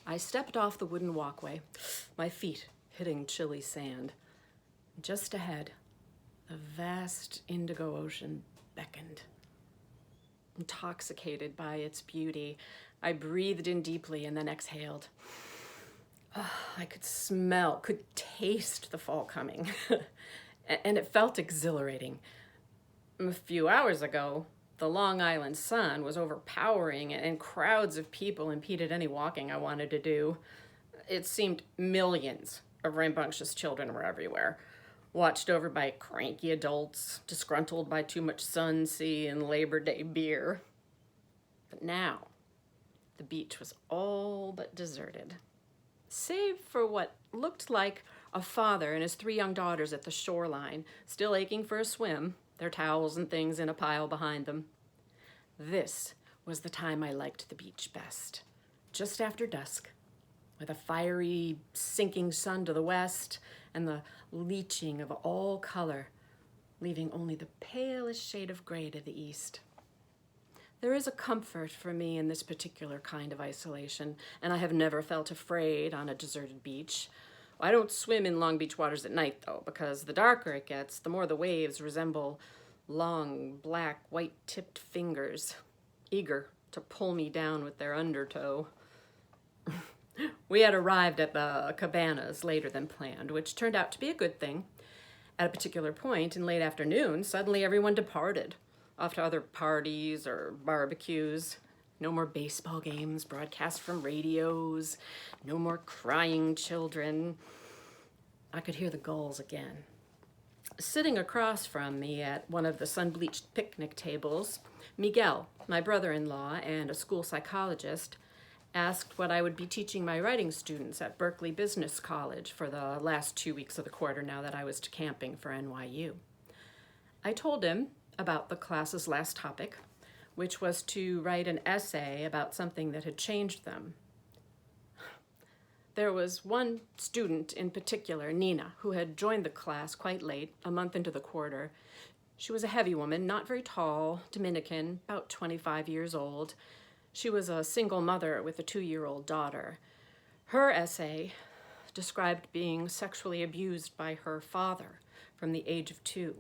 I stepped off the wooden walkway, my feet hitting chilly sand. Just ahead, the vast indigo ocean beckoned. Intoxicated by its beauty, I breathed in deeply and then exhaled. Oh, I could smell, could taste the fall coming, and it felt exhilarating. A few hours ago, the Long Island sun was overpowering and crowds of people impeded any walking I wanted to do. It seemed millions of rambunctious children were everywhere, watched over by cranky adults, disgruntled by too much sun, sea, and Labor Day beer. But now, the beach was all but deserted, save for what looked like a father and his 3 young daughters at the shoreline, still aching for a swim, their towels and things in a pile behind them. This was the time I liked the beach best, just after dusk, with a fiery, sinking sun to the west and the leaching of all color, leaving only the palest shade of gray to the east. There is a comfort for me in this particular kind of isolation, and I have never felt afraid on a deserted beach. I don't swim in Long Beach waters at night, though, because the darker it gets, the more the waves resemble long, black, white-tipped fingers, eager to pull me down with their undertow. We had arrived at the cabanas later than planned, which turned out to be a good thing. At a particular point in late afternoon, suddenly everyone departed, off to other parties or barbecues. No more baseball games broadcast from radios. No more crying children. I could hear the gulls again. Sitting across from me at one of the sun-bleached picnic tables, Miguel, my brother-in-law and a school psychologist, asked what I would be teaching my writing students at Berkeley Business College for the last 2 weeks of the quarter now that I was camping for NYU. I told him about the class's last topic, which was to write an essay about something that had changed them. There was one student in particular, Nina, who had joined the class quite late, a month into the quarter. She was a heavy woman, not very tall, Dominican, about 25 years old. She was a single mother with a 2-year-old daughter. Her essay described being sexually abused by her father from the age of 2,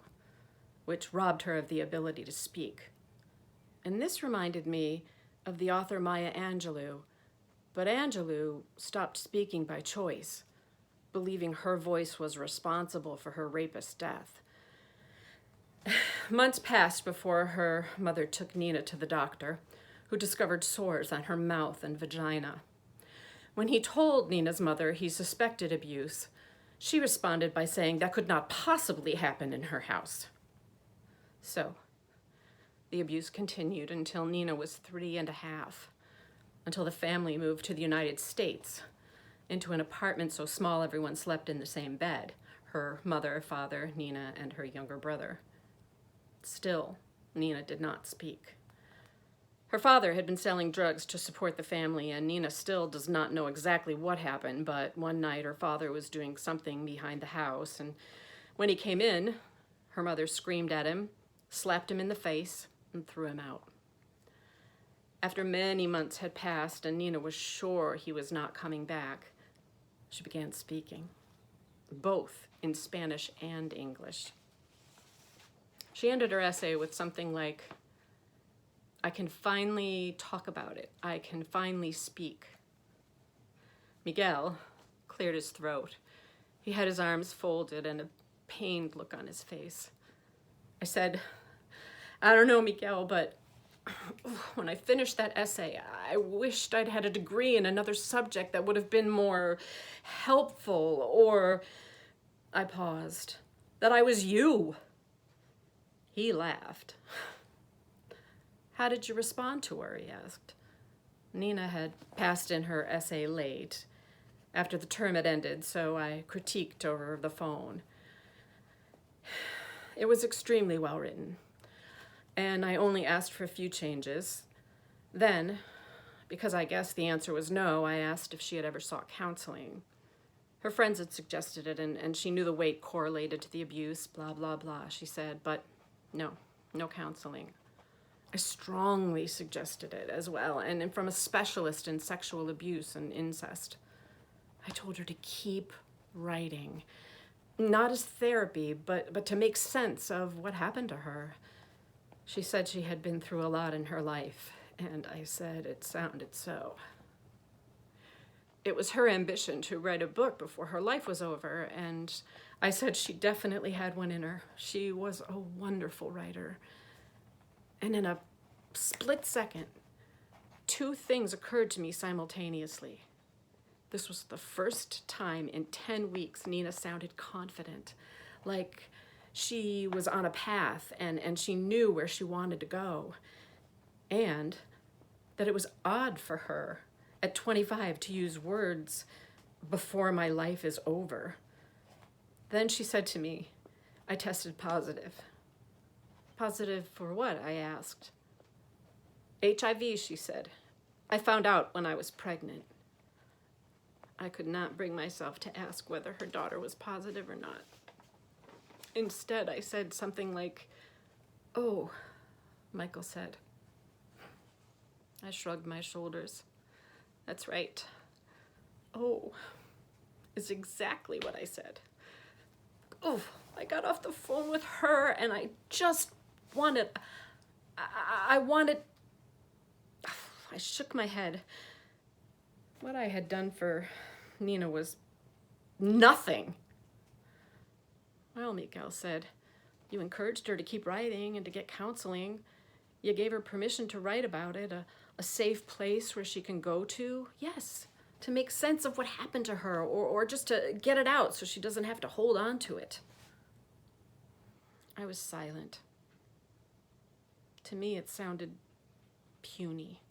which robbed her of the ability to speak. And this reminded me of the author Maya Angelou, but Angelou stopped speaking by choice, believing her voice was responsible for her rapist's death. Months passed before her mother took Nina to the doctor, who discovered sores on her mouth and vagina. When he told Nina's mother he suspected abuse, she responded by saying that could not possibly happen in her house. So, the abuse continued until Nina was 3.5, until the family moved to the United States, into an apartment so small everyone slept in the same bed, her mother, father, Nina, and her younger brother. Still, Nina did not speak. Her father had been selling drugs to support the family, and Nina still does not know exactly what happened, but one night her father was doing something behind the house, and when he came in, her mother screamed at him, slapped him in the face, and threw him out. After many months had passed and Nina was sure he was not coming back, she began speaking, both in Spanish and English. She ended her essay with something like, "I can finally talk about it. I can finally speak." Miguel cleared his throat. He had his arms folded and a pained look on his face. I said, "I don't know, Miguel, but when I finished that essay, I wished I'd had a degree in another subject that would have been more helpful, or," I paused, "that I was you." He laughed. "How did you respond to her?" he asked. Nina had passed in her essay late, after the term had ended, so I critiqued over the phone. It was extremely well written, and I only asked for a few changes. Then, because I guessed the answer was no, I asked if she had ever sought counseling. Her friends had suggested it, and she knew the weight correlated to the abuse, blah, blah, blah, she said, but no counseling. I strongly suggested it as well, and from a specialist in sexual abuse and incest. I told her to keep writing, not as therapy, but to make sense of what happened to her. She said she had been through a lot in her life, and I said it sounded so. It was her ambition to write a book before her life was over, and I said she definitely had one in her. She was a wonderful writer. And in a split second, two things occurred to me simultaneously. This was the first time in 10 weeks Nina sounded confident, like she was on a path and she knew where she wanted to go. And that it was odd for her at 25 to use words, "before my life is over." Then she said to me, "I tested positive." "Positive for what?" I asked. "HIV," she said. "I found out when I was pregnant." I could not bring myself to ask whether her daughter was positive or not. Instead, I said something like, "Oh," Michael said. I shrugged my shoulders. That's right. "Oh," is exactly what I said. Oh, I got off the phone with her and I just wanted, I wanted, I shook my head. What I had done for Nina was nothing. "Well," Mikael said, "you encouraged her to keep writing and to get counseling. You gave her permission to write about it, a safe place where she can go to." "Yes, to make sense of what happened to her, or just to get it out so she doesn't have to hold on to it." I was silent. To me, it sounded puny.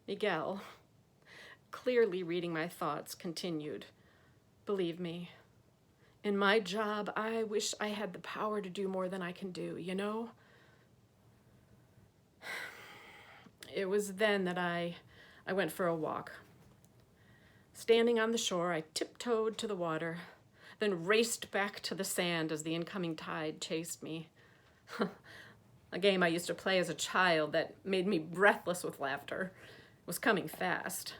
Miguel, clearly reading my thoughts, continued, "Believe me, in my job, I wish I had the power to do more than I can do, you know?" It was then that I went for a walk. Standing on the shore, I tiptoed to the water, then raced back to the sand as the incoming tide chased me. A game I used to play as a child that made me breathless with laughter was coming fast.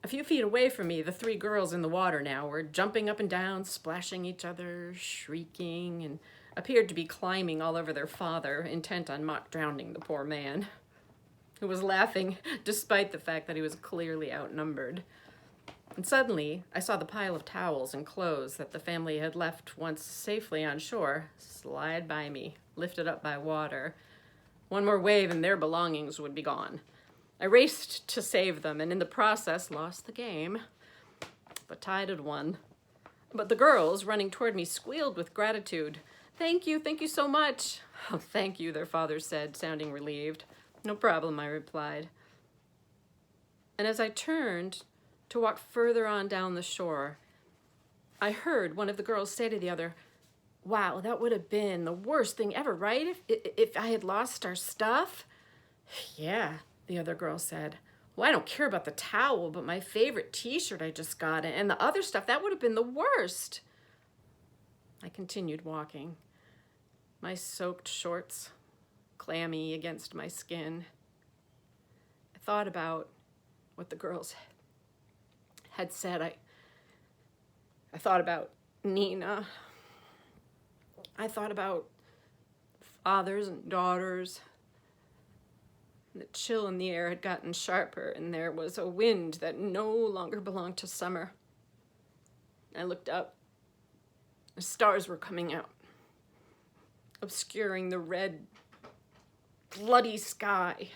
A few feet away from me, the three girls in the water now were jumping up and down, splashing each other, shrieking, and appeared to be climbing all over their father, intent on not drowning the poor man, who was laughing despite the fact that he was clearly outnumbered. And suddenly, I saw the pile of towels and clothes that the family had left once safely on shore slide by me, lifted up by water. One more wave and their belongings would be gone. I raced to save them, and in the process lost the game. The tide had won. But the girls, running toward me, squealed with gratitude. Thank you so much." "Oh, thank you," their father said, sounding relieved. "No problem," I replied. And as I turned to walk further on down the shore, I heard one of the girls say to the other, "Wow, that would have been the worst thing ever, right? If I had lost our stuff?" "Yeah," the other girl said. "Well, I don't care about the towel, but my favorite t-shirt I just got, and the other stuff, that would have been the worst." I continued walking, my soaked shorts clammy against my skin. I thought about what the girls had said. I thought about Nina. I thought about fathers and daughters. The chill in the air had gotten sharper, and there was a wind that no longer belonged to summer. I looked up. The stars were coming out, obscuring the red, bloody sky.